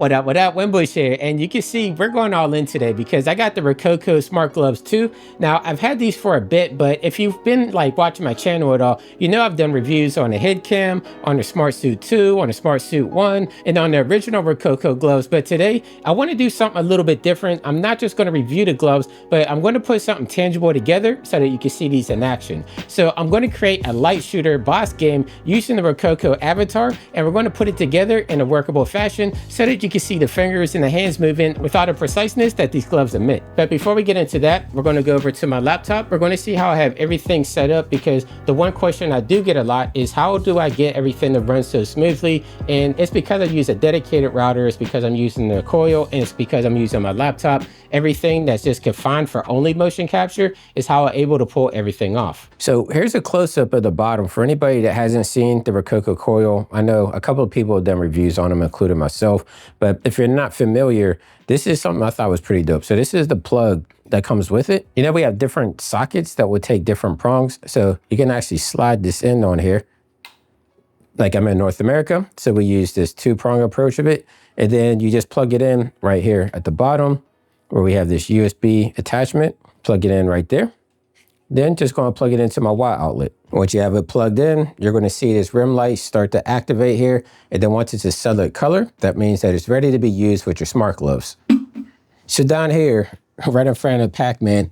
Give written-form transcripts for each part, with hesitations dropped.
What up, Winbush here. And you can see we're going all in today because I got the Rokoko Smartgloves too. Now, I've had these for a bit, but if you've been like watching my channel at all, you know I've done reviews on the head cam, on the Smart Suit 2, on the Smart Suit 1, and on the original Rokoko gloves. But today, I want to do something a little bit different. I'm not just going to review the gloves, but I'm going to put something tangible together so that you can see these in action. So I'm going to create a light shooter boss game using the Rokoko avatar, and we're going to put it together in a workable fashion so that you can see the fingers and the hands moving without the preciseness that these gloves emit. But before we get into that, we're going to go over to my laptop. We're going to see how I have everything set up, because the one question I do get a lot is how do I get everything to run so smoothly? And it's because I use a dedicated router, it's because I'm using the coil, and it's because I'm using my laptop. Everything that's just confined for only motion capture is how I'm able to pull everything off. So here's a close-up of the bottom. For anybody that hasn't seen the Rokoko coil, I know a couple of people have done reviews on them, including myself, but if you're not familiar, this is something I thought was pretty dope. So this is the plug that comes with it. You know, we have different sockets that would take different prongs, so you can actually slide this in on here. Like I'm in North America, so we use this two-prong approach of it, and then you just plug it in right here at the bottom where we have this USB attachment. Plug it in right there. Then just going to plug it into my Y outlet. Once you have it plugged in, you're going to see this rim light start to activate here. And then once it's a solid color, that means that it's ready to be used with your smart gloves. So down here, right in front of Pac-Man,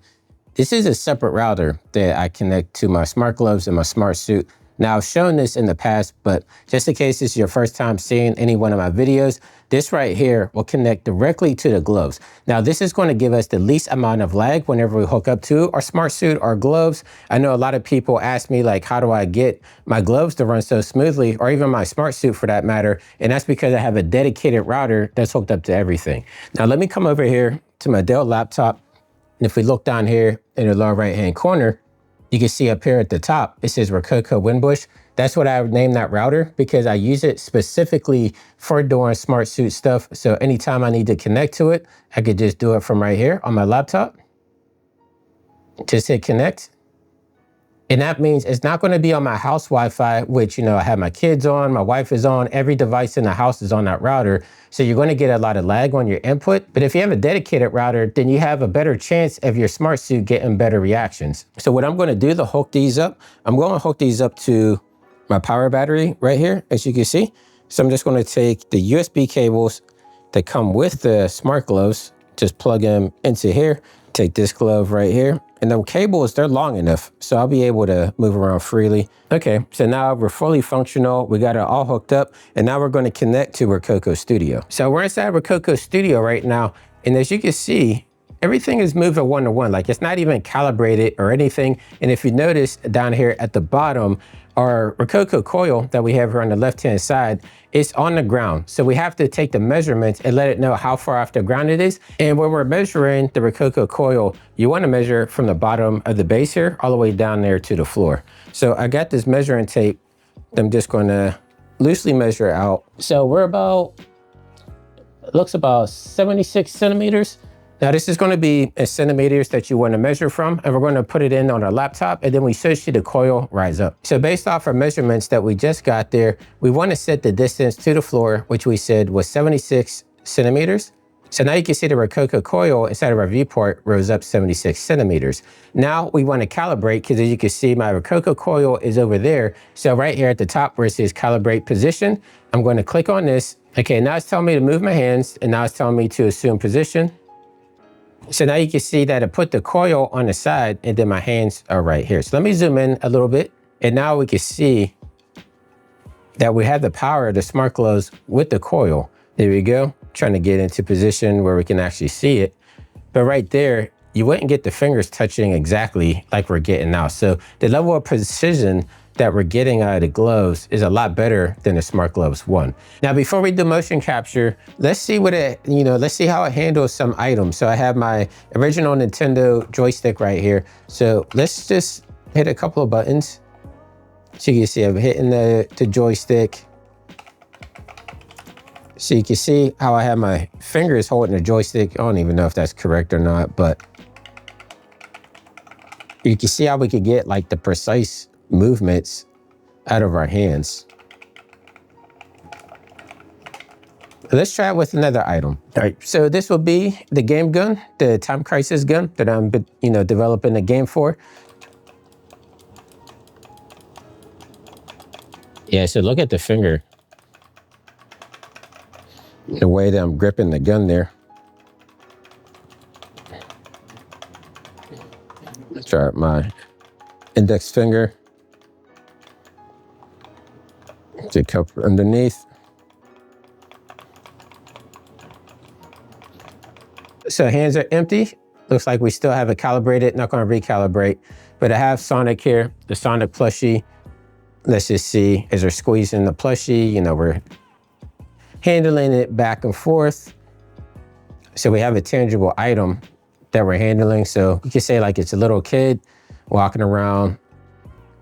this is a separate router that I connect to my smart gloves and my smart suit. Now, I've shown this in the past, but just in case this is your first time seeing any one of my videos, this right here will connect directly to the gloves. Now, this is going to give us the least amount of lag whenever we hook up to our smart suit or gloves. I know a lot of people ask me, like, how do I get my gloves to run so smoothly, or even my smart suit for that matter? And that's because I have a dedicated router that's hooked up to everything. Now, let me come over here to my Dell laptop. And if we look down here in the lower right-hand corner, you can see up here at the top, it says Rokoko Winbush. That's what I would name that router, because I use it specifically for doing smart suit stuff. So anytime I need to connect to it, I could just do it from right here on my laptop. Just hit connect. And that means it's not going to be on my house Wi-Fi, which, you know, I have my kids on, my wife is on, every device in the house is on that router. So you're going to get a lot of lag on your input. But if you have a dedicated router, then you have a better chance of your smart suit getting better reactions. So what I'm going to do to hook these up, I'm going to hook these up to my power battery right here, as you can see. So I'm just going to take the USB cables that come with the smart gloves, just plug them into here, take this glove right here. And the cables, they're long enough, so I'll be able to move around freely. Okay, so now we're fully functional. We got it all hooked up, and now we're going to connect to Rokoko Studio. So we're inside Rokoko Studio right now, and as you can see, everything is moving one-to-one. Like, it's not even calibrated or anything. And if you notice down here at the bottom, our Rokoko coil that we have here on the left-hand side is on the ground. So we have to take the measurements and let it know how far off the ground it is. And when we're measuring the Rokoko coil, you want to measure from the bottom of the base here all the way down there to the floor. So I got this measuring tape. I'm just going to loosely measure out. So we're about, it looks about 76 centimeters. Now this is going to be in centimeters that you want to measure from, and we're going to put it in on our laptop, and then we should see the coil rise up. So based off our measurements that we just got there, we want to set the distance to the floor, which we said was 76 centimeters. So now you can see the Rokoko coil inside of our viewport rose up 76 centimeters. Now we want to calibrate, because as you can see, my Rokoko coil is over there. So right here at the top where it says calibrate position, I'm going to click on this. Okay, now it's telling me to move my hands, and now it's telling me to assume position. So now you can see that I put the coil on the side, and then my hands are right here. So let me zoom in a little bit, and now we can see that we have the power of the smart gloves with the coil. There we go. Trying to get into position where we can actually see it. But right there, you wouldn't get the fingers touching exactly like we're getting now. So the level of precision that we're getting out of the gloves is a lot better than the Smart Gloves 1. Now, before we do motion capture, let's see what it, let's see how it handles some items. So I have my original Nintendo joystick right here. So let's just hit a couple of buttons. So you can see I'm hitting the joystick. So you can see how I have my fingers holding the joystick. I don't even know if that's correct or not, but you can see how we could get like the precise movements out of our hands. Let's try it with another item. All right, so this will be the game gun, the Time Crisis gun that I'm, developing a game for. Yeah, so look at the finger. The way that I'm gripping the gun there. Let's try my index finger to cup underneath. So hands are empty. Looks like we still have it calibrated, not gonna recalibrate, but I have Sonic here, the Sonic plushie. Let's just see, as we're squeezing the plushie, we're handling it back and forth. So we have a tangible item that we're handling. So you could say like it's a little kid walking around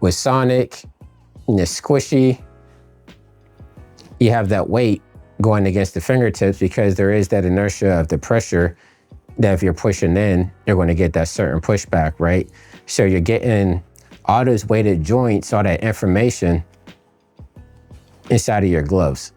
with Sonic, and it's squishy. You have that weight going against the fingertips because there is that inertia of the pressure that if you're pushing in, you're going to get that certain pushback, right? So you're getting all those weighted joints, all that information inside of your gloves.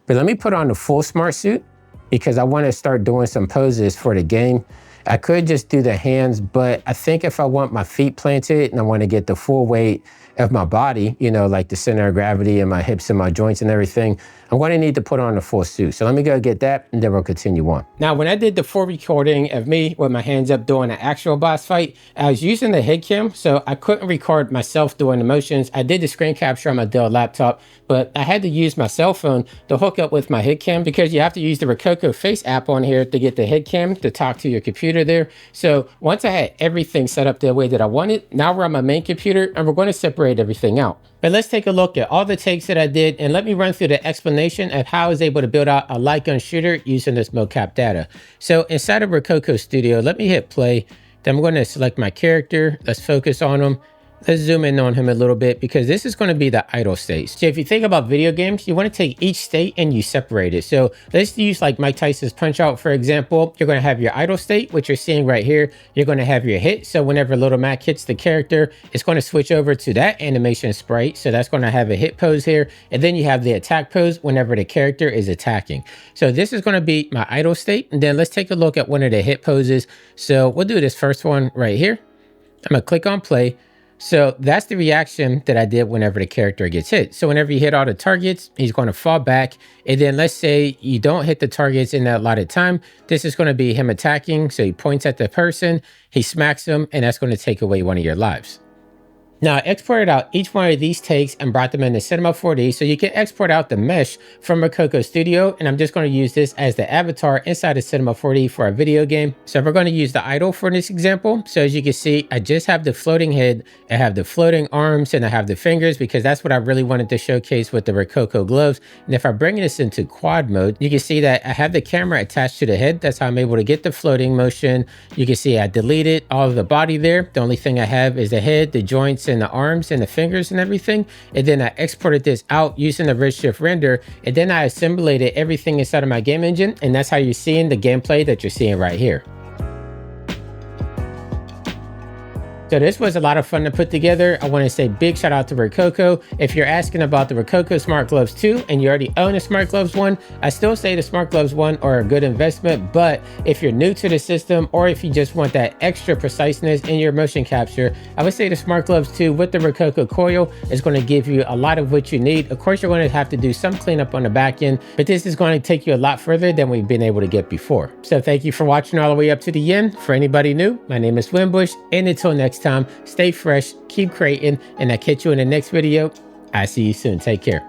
But let me put on the full smart suit because I want to start doing some poses for the game. I could just do the hands, but I think if I want my feet planted and I want to get the full weight of my body, like the center of gravity and my hips and my joints and everything, I'm going to need to put on the full suit. So let me go get that and then we'll continue on. Now, when I did the full recording of me with my hands up doing an actual boss fight, I was using the head cam, so I couldn't record myself doing the motions. I did the screen capture on my Dell laptop, but I had to use my cell phone to hook up with my head cam because you have to use the Rokoko Face app on here to get the head cam to talk to your computer there. So once I had everything set up the way that I wanted, now we're on my main computer and we're going to separate everything out. But let's take a look at all the takes that I did and let me run through the explanation of how I was able to build out a light gun shooter using this mocap data. So inside of Rokoko Studio, let me hit play. Then I'm going to select my character. Let's focus on him. Let's zoom in on him a little bit because this is going to be the idle state. So if you think about video games, you want to take each state and you separate it. So let's use like Mike Tyson's Punch Out, for example. You're going to have your idle state, which you're seeing right here. You're going to have your hit. So whenever Little Mac hits the character, it's going to switch over to that animation sprite. So that's going to have a hit pose here. And then you have the attack pose whenever the character is attacking. So this is going to be my idle state. And then let's take a look at one of the hit poses. So we'll do this first one right here. I'm going to click on play. So that's the reaction that I did whenever the character gets hit. So whenever you hit all the targets, he's going to fall back. And then let's say you don't hit the targets in that allotted time. This is going to be him attacking. So he points at the person, he smacks them, and that's going to take away one of your lives. Now, I exported out each one of these takes and brought them into Cinema 4D, so you can export out the mesh from Rokoko Studio, and I'm just going to use this as the avatar inside of Cinema 4D for a video game. So we're going to use the idle for this example. So as you can see, I just have the floating head, I have the floating arms, and I have the fingers because that's what I really wanted to showcase with the Rokoko gloves. And if I bring this into quad mode, you can see that I have the camera attached to the head. That's how I'm able to get the floating motion. You can see I deleted all of the body there. The only thing I have is the head, the joints, and the arms and the fingers and everything. And then I exported this out using the redshift render, and then I assimilated everything inside of my game engine, and that's how you're seeing the gameplay that you're seeing right here. So this was a lot of fun to put together. I want to say big shout out to Rokoko. If you're asking about the Rokoko Smart Gloves 2 and you already own a Smart Gloves 1, I still say the Smart Gloves 1 are a good investment. But if you're new to the system or if you just want that extra preciseness in your motion capture, I would say the Smart Gloves 2 with the Rokoko coil is going to give you a lot of what you need. Of course, you're going to have to do some cleanup on the back end, but this is going to take you a lot further than we've been able to get before. So thank you for watching all the way up to the end. For anybody new, my name is Winbush, and until next time, stay fresh, keep creating, and I'll catch you in the next video. I'll see you soon. Take care.